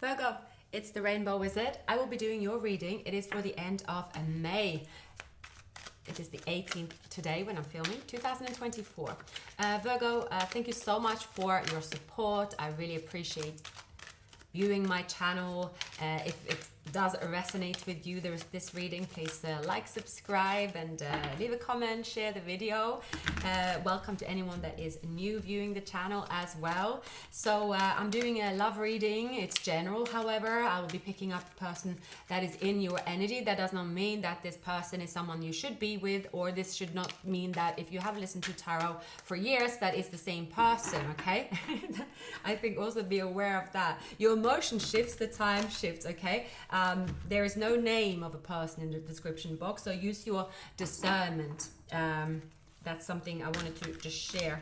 Virgo, it's the Rainbow Wizard. I will be doing your reading. It is for the end of May. It is the 18th today when I'm filming, 2024. Virgo, thank you so much for your support. I really appreciate viewing my channel. If it does resonate with you, there's this reading, please like, subscribe, and leave a comment, share the video. Welcome to anyone that is new viewing the channel as well. So I'm doing a love reading. It's general, however. I will be picking up a person that is in your energy. That does not mean that this person is someone you should be with, or this should not mean that if you have listened to tarot for years, that is the same person, okay? I think also be aware of that. Your emotion shifts, the time shifts, okay? There is no name of a person in the description box, so use your discernment. That's something I wanted to just share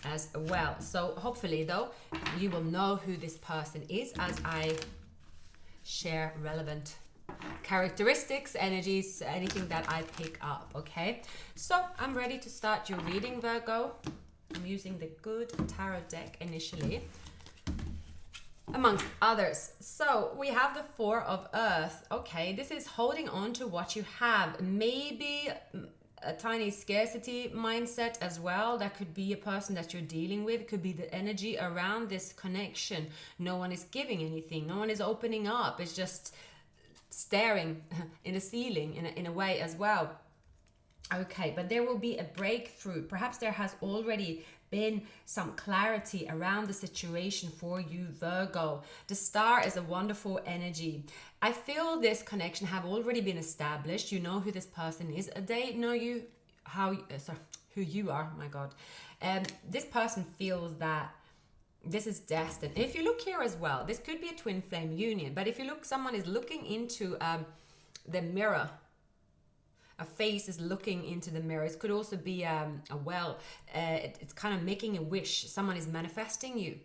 as well. So hopefully, though, you will know who this person is as I share relevant characteristics, energies, anything that I pick up, okay? So I'm ready to start your reading, Virgo. I'm using the Good Tarot deck initially, amongst others. So we have the Four of Earth. Okay, this is holding on to what you have. Maybe a tiny scarcity mindset as well. That could be a person that you're dealing with. It could be the energy around this connection. No one is giving anything. No one is opening up. It's just staring in the ceiling in a way as well. Okay, but there will be a breakthrough. Perhaps there has already been some clarity around the situation for you, Virgo. The Star is a wonderful energy. I feel this connection have already been established. You know who this person is. They know you, who you are. My God, this person feels that this is destined. If you look here as well, this could be a twin flame union. But if you look, someone is looking into the mirror. A face is looking into the mirror. It could also be a well. It's kind of making a wish. Someone is manifesting you,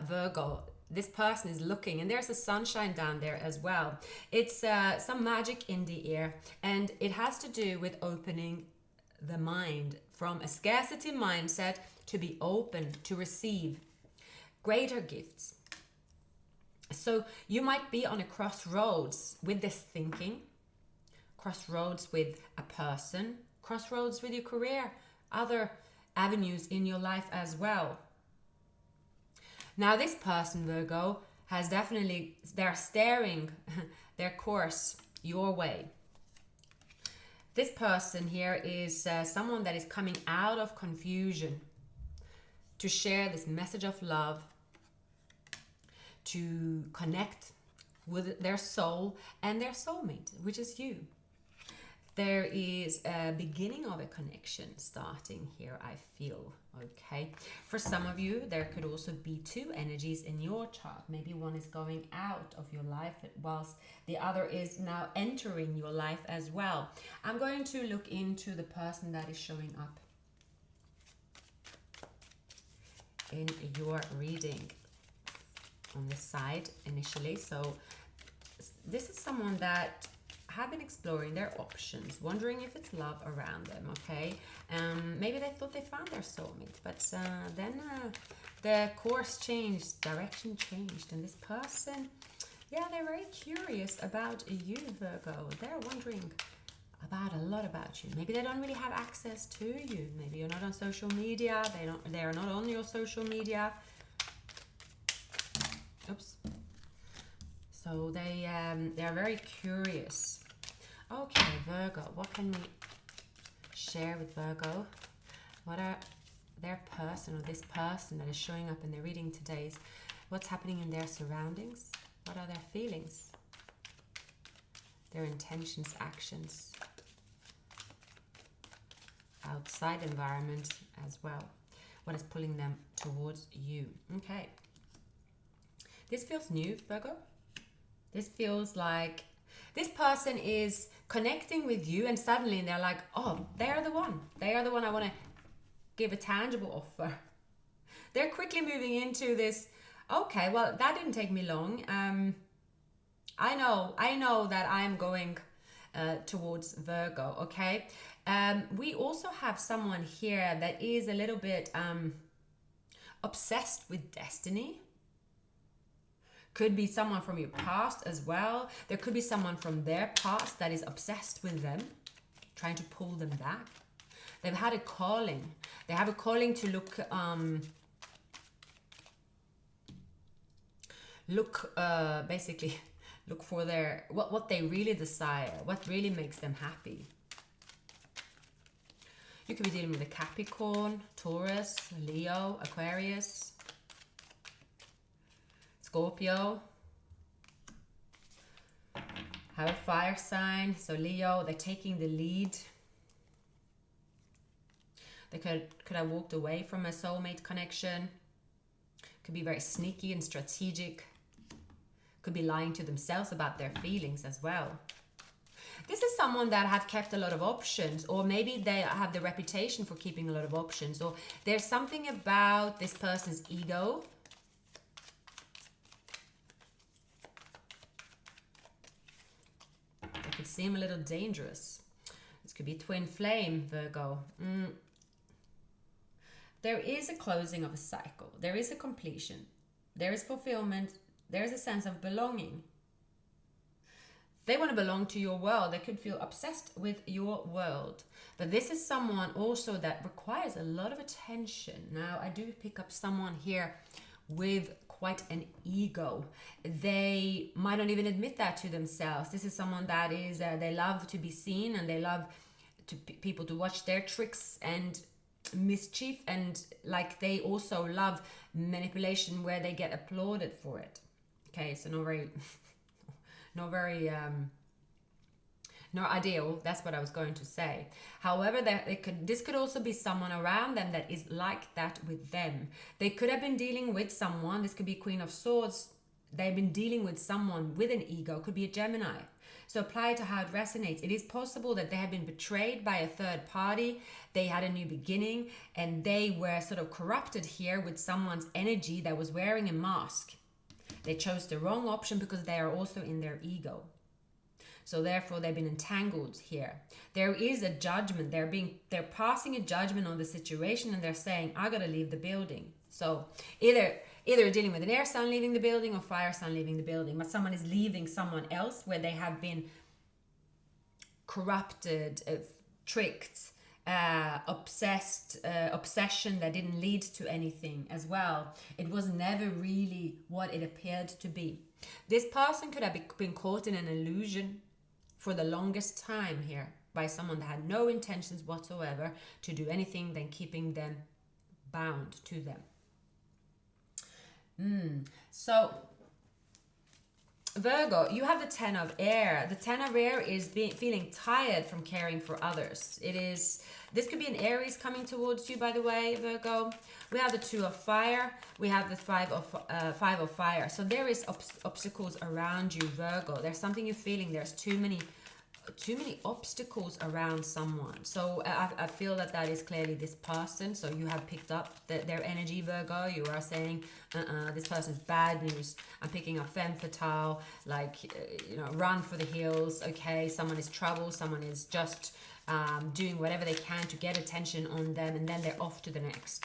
Virgo. This person is looking, and there's a sunshine down there as well. It's some magic in the air, and it has to do with opening the mind from a scarcity mindset to be open to receive greater gifts. So you might be on a crossroads with this thinking. Crossroads with a person, crossroads with your career, other avenues in your life as well. Now this person, Virgo, has definitely, they're steering their course your way. This person here is someone that is coming out of confusion to share this message of love, to connect with their soul and their soulmate, which is you. There is a beginning of a connection starting here, I feel, okay? For some of you, there could also be two energies in your chart. Maybe one is going out of your life whilst the other is now entering your life as well. I'm going to look into the person that is showing up in your reading on the side initially. So this is someone that have been exploring their options, wondering if it's love around them, okay? Maybe they thought they found their soulmate, but then the course changed, direction changed, and this person, yeah, they're very curious about you, Virgo. They're wondering about a lot about you. Maybe they don't really have access to you. Maybe you're not on social media. They're not on your social media. Oops. So they're very curious. Okay, Virgo, what can we share with Virgo? What are their person or this person that is showing up in their reading today? What's happening in their surroundings? What are their feelings? Their intentions, actions, outside environment as well. What is pulling them towards you? Okay. This feels new, Virgo. This feels like this person is connecting with you, and suddenly they're like, oh, they're the one. They are the one I want to give a tangible offer. They're quickly moving into this, okay, well, that didn't take me long. I know that I'm going towards Virgo, okay? We also have someone here that is a little bit obsessed with destiny. Could be someone from your past as well. There could be someone from their past that is obsessed with them, trying to pull them back. They've had a calling. They have a calling to basically look for their what they really desire, what really makes them happy. You could be dealing with a Capricorn, Taurus, Leo, Aquarius, Scorpio. Have a fire sign. So Leo, they're taking the lead. They could have walked away from a soulmate connection. Could be very sneaky and strategic. Could be lying to themselves about their feelings as well. This is someone that have kept a lot of options, or maybe they have the reputation for keeping a lot of options, or there's something about this person's ego. It could seem a little dangerous. This could be twin flame, Virgo. There is a closing of a cycle. There is a completion. There is fulfillment. There is a sense of belonging. They want to belong to your world. They could feel obsessed with your world. But this is someone also that requires a lot of attention. Now, I do pick up someone here with quite an ego. They might not even admit that to themselves. This is someone that is, they love to be seen, and they love people to watch their tricks and mischief, and like they also love manipulation where they get applauded for it. Okay, so not ideal. That's what I was going to say. However, this could also be someone around them that is like that with them. They could have been dealing with someone. This could be Queen of Swords. They've been dealing with someone with an ego. Could be a Gemini. So apply it to how it resonates. It is possible that they have been betrayed by a third party. They had a new beginning, and they were sort of corrupted here with someone's energy that was wearing a mask. They chose the wrong option because they are also in their ego. So therefore, they've been entangled here. There is a judgment. They're passing a judgment on the situation, and they're saying, I gotta leave the building. So either dealing with an air sign leaving the building or fire sign leaving the building, but someone is leaving someone else where they have been corrupted, tricked, obsession that didn't lead to anything as well. It was never really what it appeared to be. This person could have been caught in an illusion for the longest time here by someone that had no intentions whatsoever to do anything than keeping them bound to them. So Virgo, you have the Ten of Air. The Ten of Air is feeling tired from caring for others. This could be an Aries coming towards you, by the way, Virgo. We have the Two of Fire. We have the Five of Fire. So there is obstacles around you, Virgo. There's something you're feeling. There's too many obstacles around someone. So I feel that is clearly this person. So you have picked up their energy, Virgo. You are saying, this person's bad news. I'm picking up femme fatale, run for the hills. Okay, someone is trouble. Someone is just doing whatever they can to get attention on them, and then they're off to the next.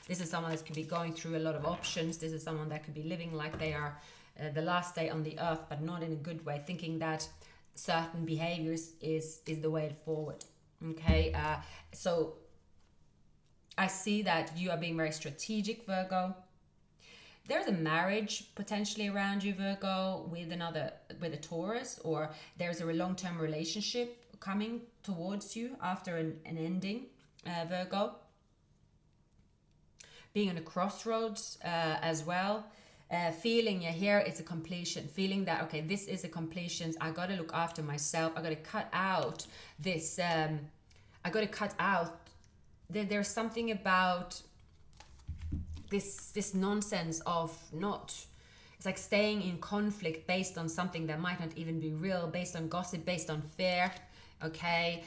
This is someone that could be going through a lot of options. This is someone that could be living like they are the last day on the earth, but not in a good way, thinking that certain behaviors is the way forward. Okay, so I see that you are being very strategic, Virgo. There's a marriage potentially around you, Virgo, with a Taurus, or there's a long-term relationship coming towards you after an ending, Virgo. Being on a crossroads as well. Feeling here it's a completion, feeling that, okay, this is a completion. I got to look after myself. I got to cut out this. There's something about this nonsense of it's like staying in conflict based on something that might not even be real, based on gossip, based on fear. Okay,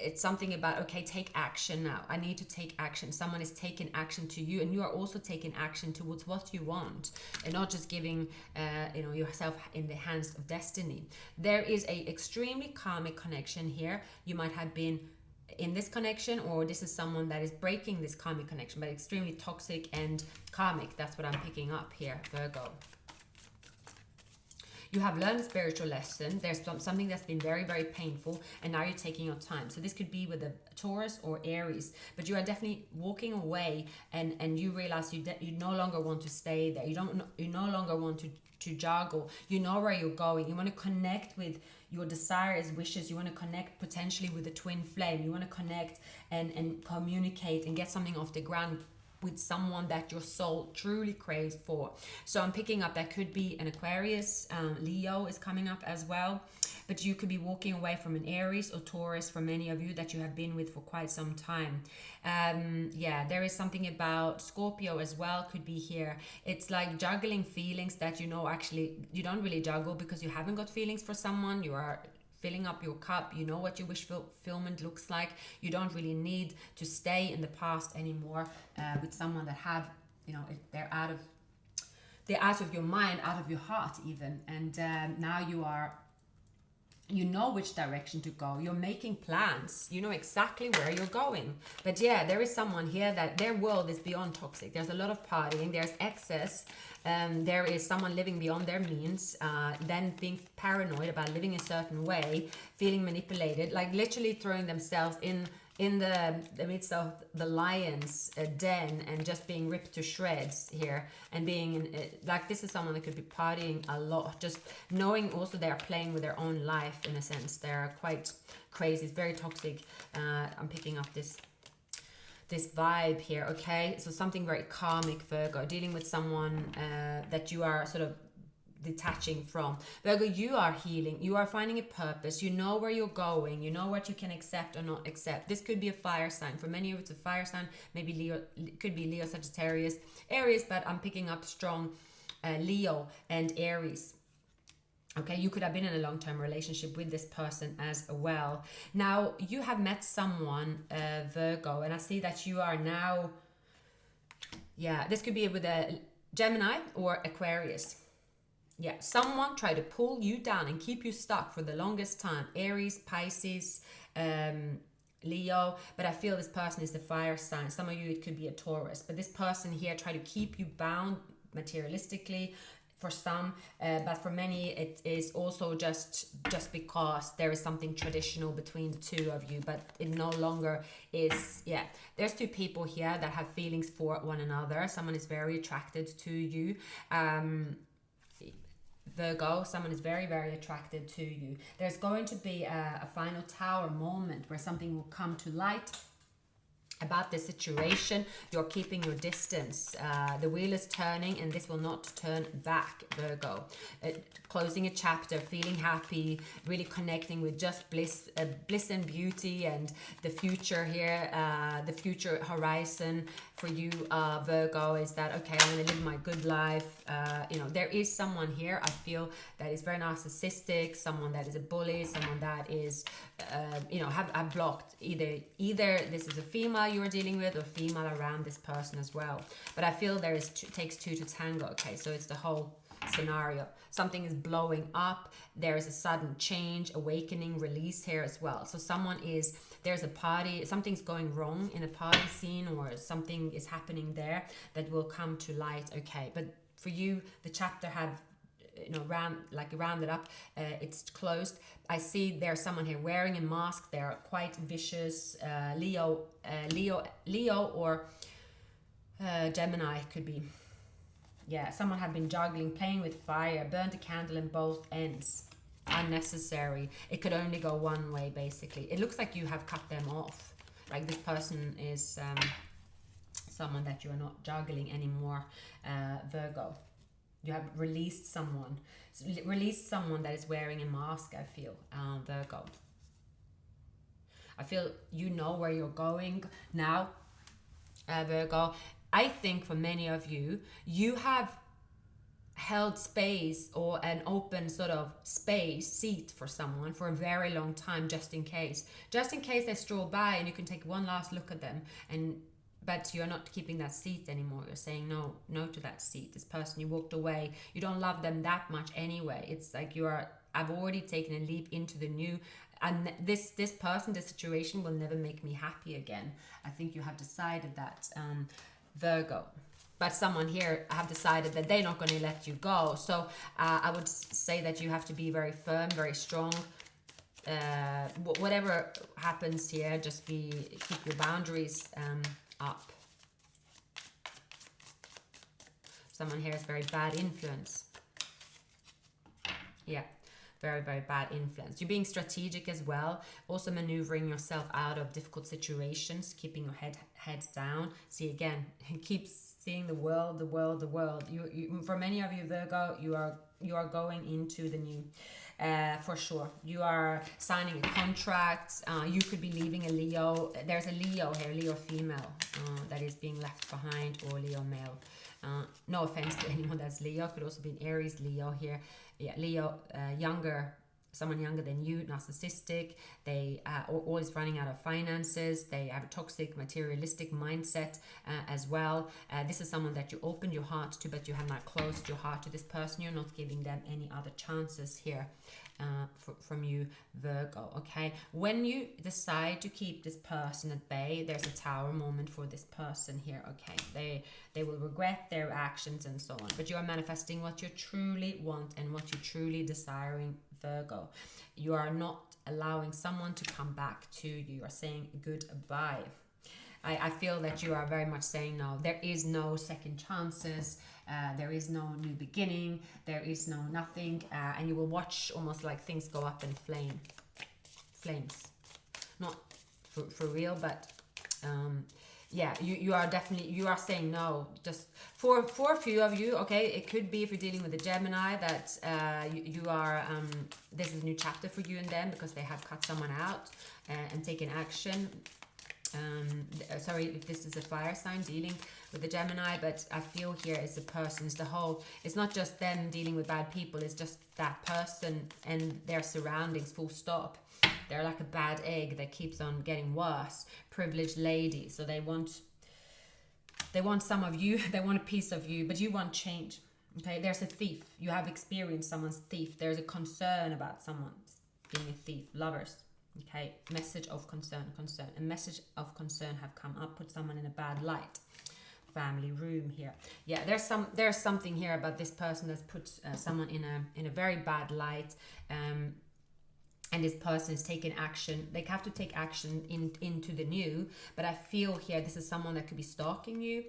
it's something about, okay, take action now. I need to take action. Someone is taking action to you, and you are also taking action towards what you want, and not just giving yourself in the hands of destiny. There is a extremely karmic connection here. You might have been in this connection, or this is someone that is breaking this karmic connection, but extremely toxic and karmic. That's what I'm picking up here, Virgo. You have learned a spiritual lesson. There's something that's been very, very painful, and now you're taking your time. So this could be with a Taurus or Aries, but you are definitely walking away, and you realize you no longer want to stay there. You no longer want to juggle. You know where you're going. You want to connect with your desires, wishes. You want to connect potentially with the twin flame. You want to connect and communicate and get something off the ground with someone that your soul truly craves for. So I'm picking up that could be an Aquarius. Leo is coming up as well, but you could be walking away from an Aries or Taurus for many of you that you have been with for quite some time. Yeah, there is something about Scorpio as well, could be here. It's like juggling feelings that actually you don't really juggle because you haven't got feelings for someone. You are filling up your cup. You know what your wish fulfillment looks like. You don't really need to stay in the past anymore with someone that have, they're out of your mind, out of your heart even. And now you know which direction to go. You're making plans. You know exactly where you're going. But yeah, there is someone here that their world is beyond toxic. There's a lot of partying. There's excess. There is someone living beyond their means, then being paranoid about living a certain way, feeling manipulated, like literally throwing themselves in the midst of the lion's den and just being ripped to shreds here, and being like, this is someone that could be partying a lot, just knowing also they're playing with their own life in a sense. They're quite crazy. It's very toxic. I'm picking up this vibe here. Okay, so something very karmic, Virgo, dealing with someone that you are sort of detaching from. Virgo, you are healing. You are finding a purpose. You know where you're going. You know what you can accept or not accept. This could be a fire sign. For many of it's a fire sign. Maybe Leo, could be Leo, Sagittarius, Aries, but I'm picking up strong Leo and Aries. Okay, you could have been in a long-term relationship with this person as well. Now, you have met someone, Virgo, and I see that you are now, yeah, this could be with a Gemini or Aquarius. Yeah, someone tried to pull you down and keep you stuck for the longest time. Aries, Pisces, Leo, but I feel this person is the fire sign. Some of you, it could be a Taurus, but this person here tried to keep you bound materialistically, for some, but for many it is also just because there is something traditional between the two of you, but it no longer is. Yeah, there's two people here that have feelings for one another. Someone is very attracted to you, Virgo. Someone is very, very attracted to you. There's going to be a final tower moment where something will come to light about the situation. You're keeping your distance. The wheel is turning, and this will not turn back, Virgo. Closing a chapter, feeling happy, really connecting with just bliss and beauty, and the future here, the future horizon for you, Virgo, is that, okay, I'm going to live my good life. There is someone here, I feel, that is very narcissistic, someone that is a bully, someone that is, have blocked either this is a female you're dealing with, or female around this person as well. But I feel takes two to tango. Okay, so it's the whole scenario. Something is blowing up. There is a sudden change, awakening, release here as well. So there's a party, something's going wrong in a party scene, or something is happening there that will come to light. Okay, but for you, the chapter have rounded up. It's closed. I see there's someone here wearing a mask. They're quite vicious. Leo or Gemini could be. Yeah, someone had been juggling, playing with fire, burnt a candle in both ends. Unnecessary. It could only go one way, basically. It looks like you have cut them off. Like this person is someone that you are not juggling anymore, Virgo. You have released someone. That is wearing a mask, I feel, Virgo. I feel you know where you're going now, Virgo. I think for many of you, you have held space, or an open sort of seat for someone for a very long time, just in case they stroll by and you can take one last look at them, but you're not keeping that seat anymore. You're saying no to that seat. This person, you walked away. You don't love them that much anyway. It's like I've already taken a leap into the new, and this person, this situation will never make me happy again. I think you have decided that, Virgo. but someone here have decided that they're not going to let you go. So I would say that you have to be very firm, very strong. Whatever happens here, just keep your boundaries up. Someone here is very bad influence. Yeah, very, very bad influence. You're being strategic as well. Also maneuvering yourself out of difficult situations, keeping your head down. See, again, keep seeing the world, the world, the world. You for many of you, Virgo, you are going into the new. For sure, you are signing a contract. You could be leaving a Leo. There's a Leo here, Leo female, that is being left behind, or Leo male. No offense to anyone that's Leo. Could also be an Aries Leo here. Yeah, Leo, younger, someone younger than you, narcissistic. They are always running out of finances. They have a toxic, materialistic mindset as well. This is someone that you opened your heart to, but you have not closed your heart to this person. You're not giving them any other chances here from you, Virgo. Okay, when you decide to keep this person at bay, there's a Tower moment for this person here. Okay, they will regret their actions and so on, but you are manifesting what you truly want and what you're truly desiring, Virgo. You are not allowing someone to come back to you. You are saying goodbye. I feel that you are very much saying no. There is no second chances. There is no new beginning. There is no nothing. And you will watch almost like things go up in flames. Not for real, but yeah, you are definitely, you are saying no. Just for a few of you, okay, it could be if you're dealing with a Gemini that you are, this is a new chapter for you and them because they have cut someone out and taken action. Sorry if this is a fire sign dealing with the Gemini, but I feel here is the person, it's the whole, it's not just them dealing with bad people, it's just that person and their surroundings, full stop. They're like a bad egg that keeps on getting worse. Privileged lady, so they want some of you, they want a piece of you, but you want change. Okay, there's a thief. You have experienced someone's thief. There's a concern about someone being a thief. Lovers. Okay, message of concern. A message of concern have come up, put someone in a bad light. Family room here. Yeah, there's something here about this person that's put someone in a very bad light. And this person is taking action. They have to take action into the new. But I feel here this is someone that could be stalking you,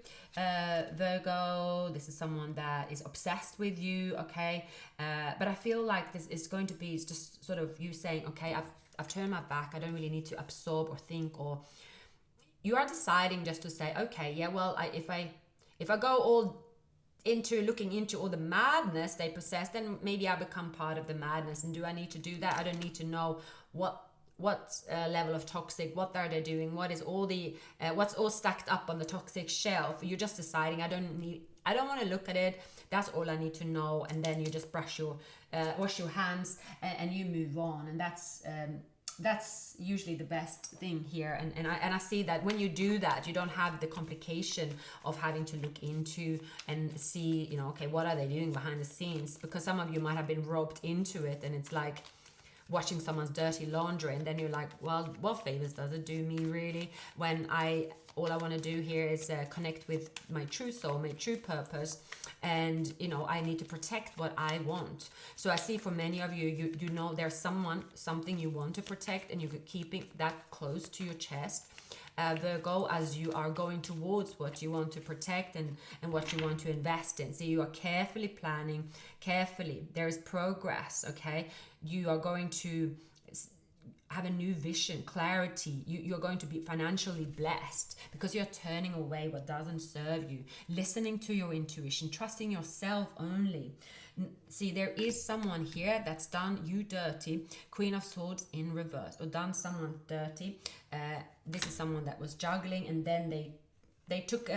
Virgo. This is someone that is obsessed with you, okay? But I feel like this is going to be just sort of you saying, okay, I've turned my back. I don't really need to absorb or think, or you are deciding just to say, okay, yeah, well, if I go all into looking into all the madness they possess, then maybe I become part of the madness. And do I need to do that? I don't need to know what level of toxic, what are they doing, what is all the what's all stacked up on the toxic shelf. You're just deciding I don't want to look at it. That's all I need to know. And then you just wash your hands and you move on. And that's usually the best thing here. And I see that when you do that, you don't have the complication of having to look into and see, you know, okay, what are they doing behind the scenes? Because some of you might have been roped into it, and it's like washing someone's dirty laundry, and then you're like, well, what favors does it do me really, when all I want to do here is connect with my true soul, my true purpose, and you know, I need to protect what I want. So I see for many of you, you know, there's something you want to protect, and you're keeping that close to your chest, Virgo, as you are going towards what you want to protect and what you want to invest in. So you are carefully planning, carefully. There is progress, okay? You are going to have a new vision, clarity. You're going to be financially blessed because you're turning away what doesn't serve you, listening to your intuition, trusting yourself only. See, there is someone here that's done you dirty, Queen of Swords in reverse, or done someone dirty. This is someone that was juggling, and then they took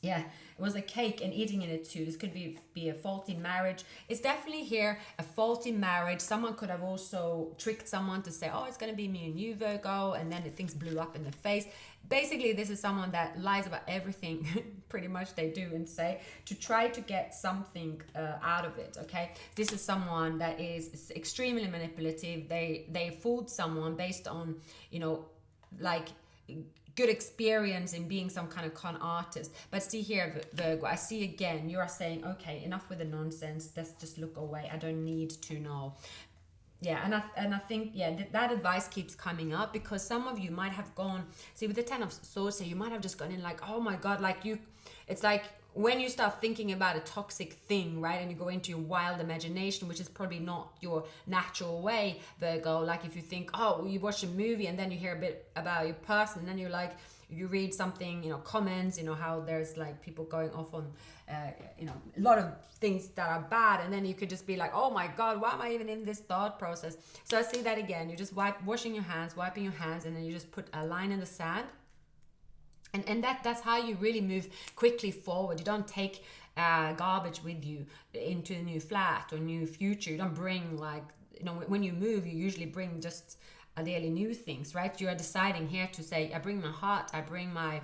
yeah, it was a cake and eating in it too. This could be a faulty marriage. It's definitely here a faulty marriage. Someone could have also tricked someone to say, oh, it's going to be me and you, Virgo, and then things blew up in the face. Basically, this is someone that lies about everything, pretty much they do and say, to try to get something out of it, okay? This is someone that is extremely manipulative. They fooled someone based on, you know, like good experience in being some kind of con artist. But see here, Virgo, I see again, you are saying, okay, enough with the nonsense. Let's just look away. I don't need to know. Yeah, and I think, yeah, that advice keeps coming up, because some of you might have gone, see, with the Ten of Swords here, you might have just gone in like, oh my God, like it's like when you start thinking about a toxic thing, right, and you go into your wild imagination, which is probably not your natural way, Virgo. Like if you think, oh, you watch a movie and then you hear a bit about your person, and then you're like, you read something, comments, how there's like people going off on, a lot of things that are bad, and then you could just be like, oh my God, why am I even in this thought process? So I see that again. You just wiping your hands, and then you just put a line in the sand, and that's how you really move quickly forward. You don't take garbage with you into a new flat or new future. You don't bring like, when you move, you usually bring just daily new things, right? You are deciding here to say, I bring my heart, I bring my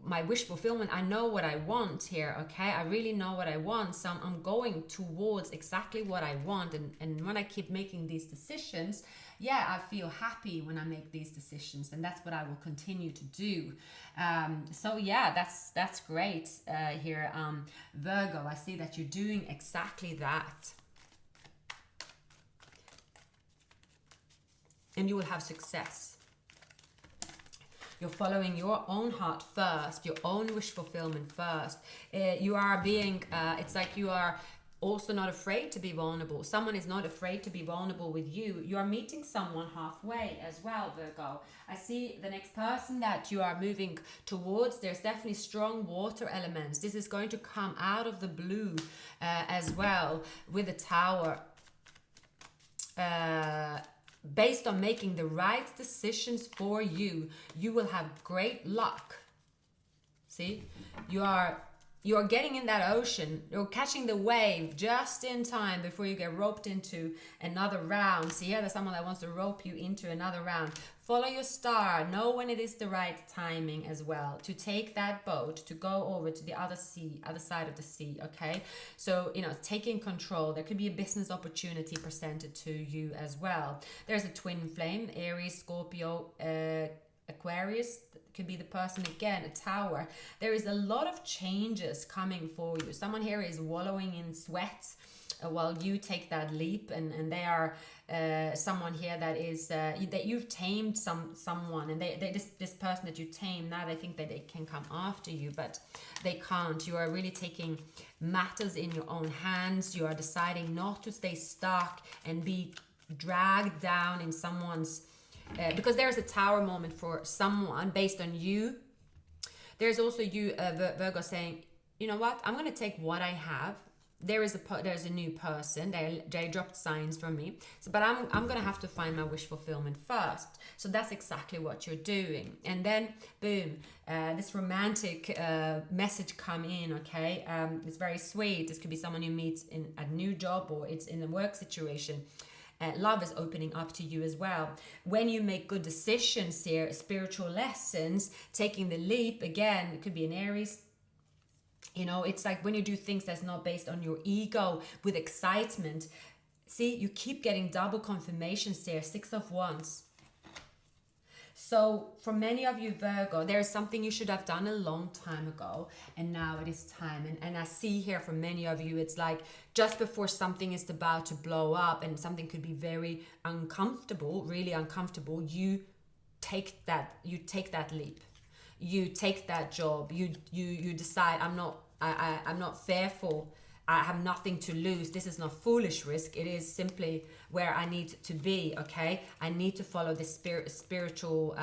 my wish fulfillment. I know what I want here, okay? I really know what I want, so I'm going towards exactly what I want. And when I keep making these decisions, yeah, I feel happy when I make these decisions, and that's what I will continue to do. So yeah, that's great here, Virgo. I see that you're doing exactly that. And you will have success. You're following your own heart first, your own wish fulfillment first. You are being, it's like you are also not afraid to be vulnerable. Someone is not afraid to be vulnerable with you. You are meeting someone halfway as well, Virgo. I see the next person that you are moving towards. There's definitely strong water elements. This is going to come out of the blue as well with the Tower. Based on making the right decisions for you, you will have great luck. See, you are getting in that ocean. You're catching the wave just in time before you get roped into another round. See, yeah, there's someone that wants to rope you into another round. Follow your star. Know when it is the right timing as well to take that boat to go over to the other side of the sea. Okay, so taking control. There could be a business opportunity presented to you as well. There's a twin flame, Aries, Scorpio, Aquarius. Could be the person again, a Tower. There is a lot of changes coming for you. Someone here is wallowing in sweat while you take that leap, and they are someone here that is that you've tamed someone, and this person that you tame, now they think that they can come after you, but they can't. You are really taking matters in your own hands. You are deciding not to stay stuck and be dragged down in someone's because there's a Tower moment for someone based on you. There's also you, Virgo, saying, you know what, I'm going to take what I have. There's a new person. They dropped signs from me. So, but I'm going to have to find my wish fulfillment first. So that's exactly what you're doing. And then, boom, this romantic message come in, okay? It's very sweet. This could be someone you meet in a new job, or it's in a work situation. Love is opening up to you as well. When you make good decisions here, spiritual lessons, taking the leap, again, it could be an Aries. It's like when you do things that's not based on your ego with excitement. See, you keep getting double confirmations there, 6 of Wands. So for many of you, Virgo, there is something you should have done a long time ago, and now it is time. And I see here for many of you, it's like just before something is about to blow up and something could be very uncomfortable, really uncomfortable, you take that leap. You take that job. You decide, I'm not fearful. I have nothing to lose. This is not foolish risk. It is simply where I need to be, okay? I need to follow this spiritual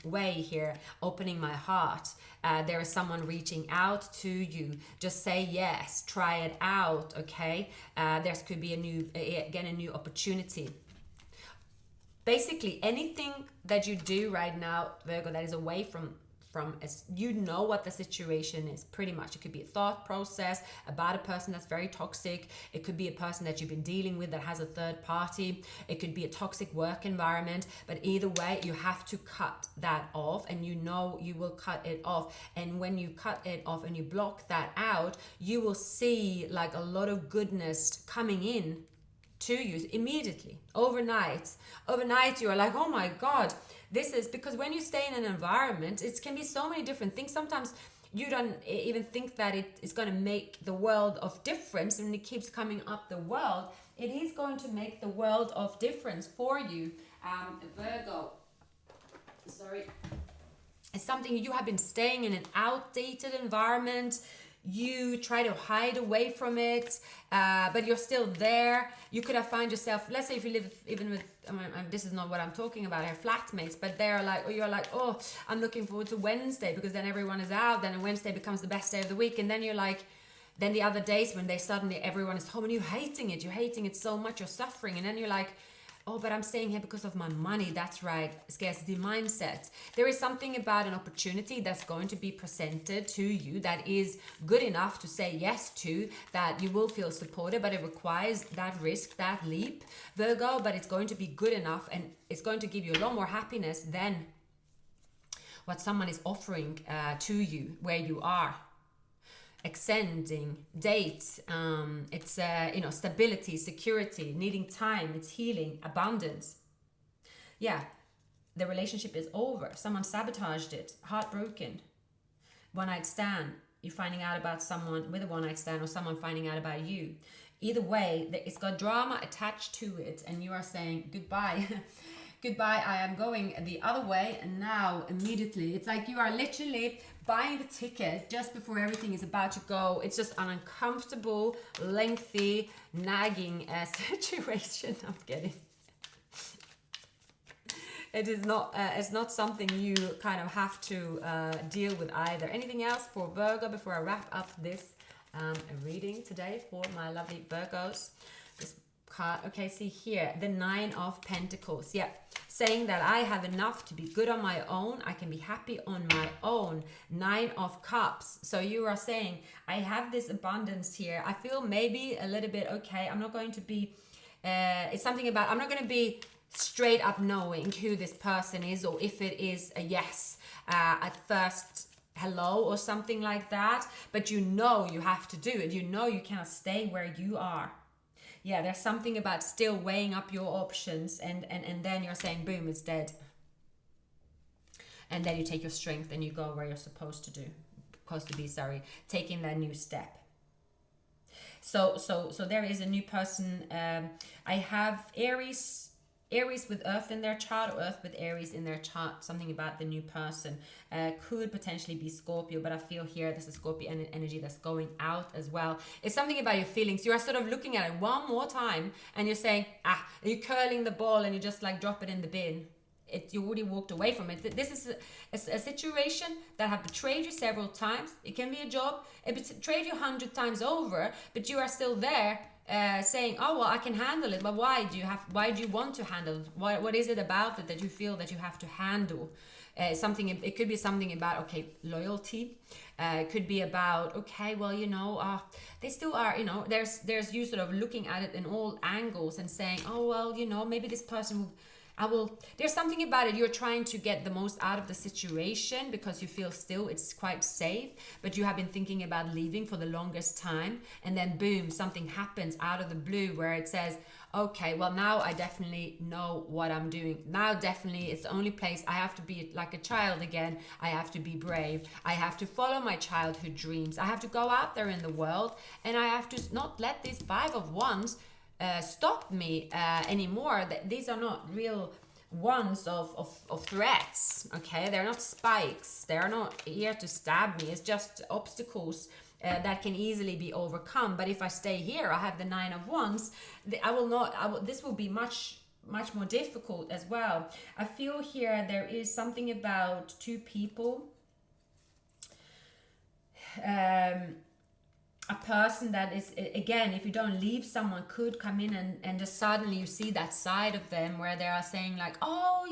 way here, opening my heart. There is someone reaching out to you. Just say yes, try it out, okay? There could be a new opportunity. Basically, anything that you do right now, Virgo, that is away from what the situation is, pretty much. It could be a thought process about a person that's very toxic. It could be a person that you've been dealing with that has a third party. It could be a toxic work environment. But either way, you have to cut that off, and you will cut it off. And when you cut it off and you block that out, you will see like a lot of goodness coming in to you immediately, overnight. You are like, oh my God, This is because when you stay in an environment, it can be so many different things. Sometimes you don't even think that it is going to make the world of difference, and it keeps coming up the world. It is going to make the world of difference for you. Virgo, sorry. It's something you have been staying in an outdated environment. You try to hide away from it, but you're still there. You could have found yourself, let's say if you live even with, this is not what I'm talking about here, flatmates, but they're like, or you're like, oh, I'm looking forward to Wednesday because then everyone is out, then Wednesday becomes the best day of the week. And then you're like, then the other days when everyone is home and you're hating it so much, you're suffering. And then you're like, oh, but I'm staying here because of my money. That's right. Scarcity mindset. There is something about an opportunity that's going to be presented to you that is good enough to say yes to, that you will feel supported, but it requires that risk, that leap, Virgo, but it's going to be good enough and it's going to give you a lot more happiness than what someone is offering to you where you are. Extending, date, it's stability, security, needing time, it's healing, abundance. Yeah, the relationship is over. Someone sabotaged it, heartbroken. One night stand, you're finding out about someone with a one night stand or someone finding out about you. Either way, it's got drama attached to it and you are saying goodbye. Goodbye, I am going the other way, and now immediately it's like you are literally buying the ticket just before everything is about to go. It's just an uncomfortable, lengthy, nagging situation. I'm kidding. It is not. It's not something you kind of have to deal with either. Anything else for Virgo before I wrap up this reading today for my lovely Virgos? This card. Okay, see here, the Nine of Pentacles. Yeah. Saying that I have enough to be good on my own. I can be happy on my own. Nine of Cups. So you are saying, I have this abundance here. I feel maybe a little bit, okay, I'm not going to be, it's something about, I'm not going to be straight up knowing who this person is or if it is a yes at first hello or something like that. But you know you have to do it. You know you cannot stay where you are. Yeah, there's something about still weighing up your options and then you're saying, boom, it's dead. And then you take your strength and you go where you're supposed to be, taking that new step. So there is a new person. I have Aries with Earth in their chart or Earth with Aries in their chart. Something about the new person could potentially be Scorpio, but I feel here there's a Scorpio energy that's going out as well. It's something about your feelings. You are sort of looking at it one more time and you're saying, you're curling the ball and you just like drop it in the bin. You already walked away from it. This is a situation that have betrayed you several times. It can be a job. It betrayed you 100 times over, but you are still there saying, oh, well, I can handle it. But why do you want to handle it? What is it about it that you feel that you have to handle? It could be something about, okay, loyalty. It could be about, okay, well, they still are, there's you sort of looking at it in all angles and saying, oh, well, maybe this person there's something about it. You're trying to get the most out of the situation because you feel still it's quite safe, but you have been thinking about leaving for the longest time. And then boom, something happens out of the blue where it says, okay, well, now I definitely know what I'm doing. Now, definitely it's the only place I have to be like a child again. I have to be brave. I have to follow my childhood dreams. I have to go out there in the world and I have to not let these Five of Wands stop me anymore. These are not real wands of threats, okay? They're not spikes. They're not here to stab me. It's just obstacles that can easily be overcome. But if I stay here, I have the Nine of Wands. This will be much more difficult as well. I feel here there is something about two people. A person that is, again, if you don't leave, someone could come in and just suddenly you see that side of them where they are saying like, oh,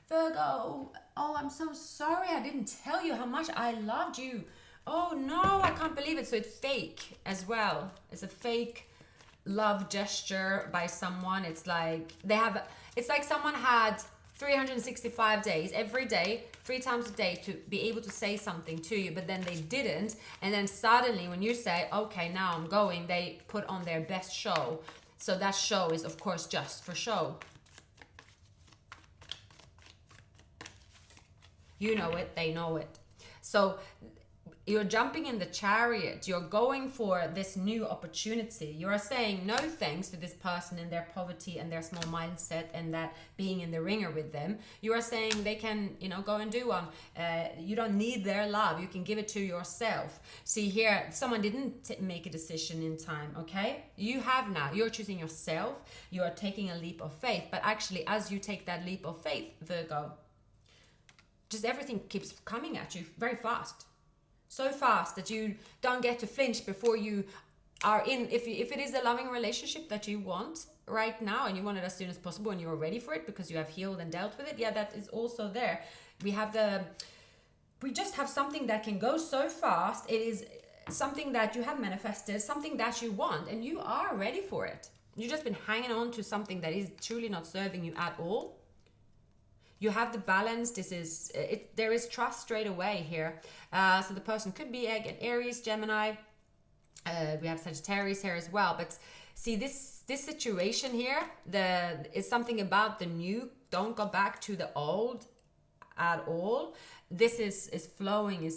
Virgo, oh, I'm so sorry. I didn't tell you how much I loved you. Oh, no, I can't believe it. So it's fake as well. It's a fake love gesture by someone. It's like someone had 365 days, every day, 3 times a day to be able to say something to you, but then they didn't. And then suddenly when you say, okay, now I'm going, they put on their best show. So that show is, of course, just for show. You know it, they know it. So you're jumping in the chariot, you're going for this new opportunity. You are saying no thanks to this person and their poverty and their small mindset and that being in the ringer with them. You are saying they can, go and do one. You don't need their love, you can give it to yourself. See here, someone didn't make a decision in time, okay? You have now, you're choosing yourself, you are taking a leap of faith. But actually, as you take that leap of faith, Virgo, just everything keeps coming at you very fast. So fast that you don't get to flinch before you are in. If it is a loving relationship that you want right now and you want it as soon as possible and you're ready for it because you have healed and dealt with it, yeah, that is also there. We just have something that can go so fast. It is something that you have manifested, something that you want, and you are ready for it. You've just been hanging on to something that is truly not serving you at all. You have the balance. There is trust straight away here. So the person could be Aries, Gemini. We have Sagittarius here as well. But see, this situation here, is something about the new. Don't go back to the old at all. This is flowing.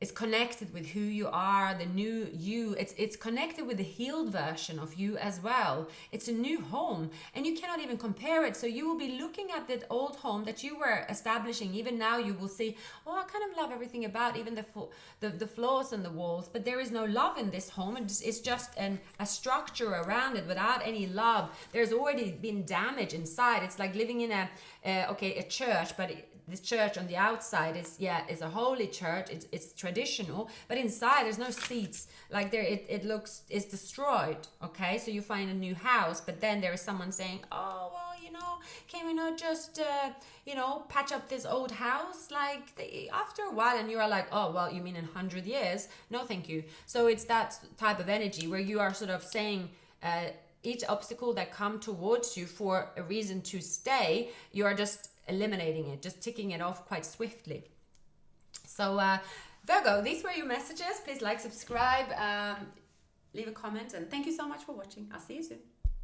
It's connected with who you are, the new you. It's connected with the healed version of you as well. It's a new home, and you cannot even compare it. So you will be looking at that old home that you were establishing. Even now, you will see, oh, I kind of love everything about even the floors and the walls, but there is no love in this home. It's just a structure around it without any love. There's already been damage inside. It's like living in a church, but this church on the outside is a holy church. It's traditional, but inside there's no seats. Like it's destroyed. Okay, so you find a new house, but then there is someone saying, oh well, can we not just patch up this old house after a while? And you are like, oh well, you mean in 100 years? No, thank you. So it's that type of energy where you are sort of saying, each obstacle that come towards you for a reason to stay, you are just eliminating it, just ticking it off quite swiftly. So Virgo, these were your messages. Please like, subscribe, leave a comment, and thank you so much for watching. I'll see you soon.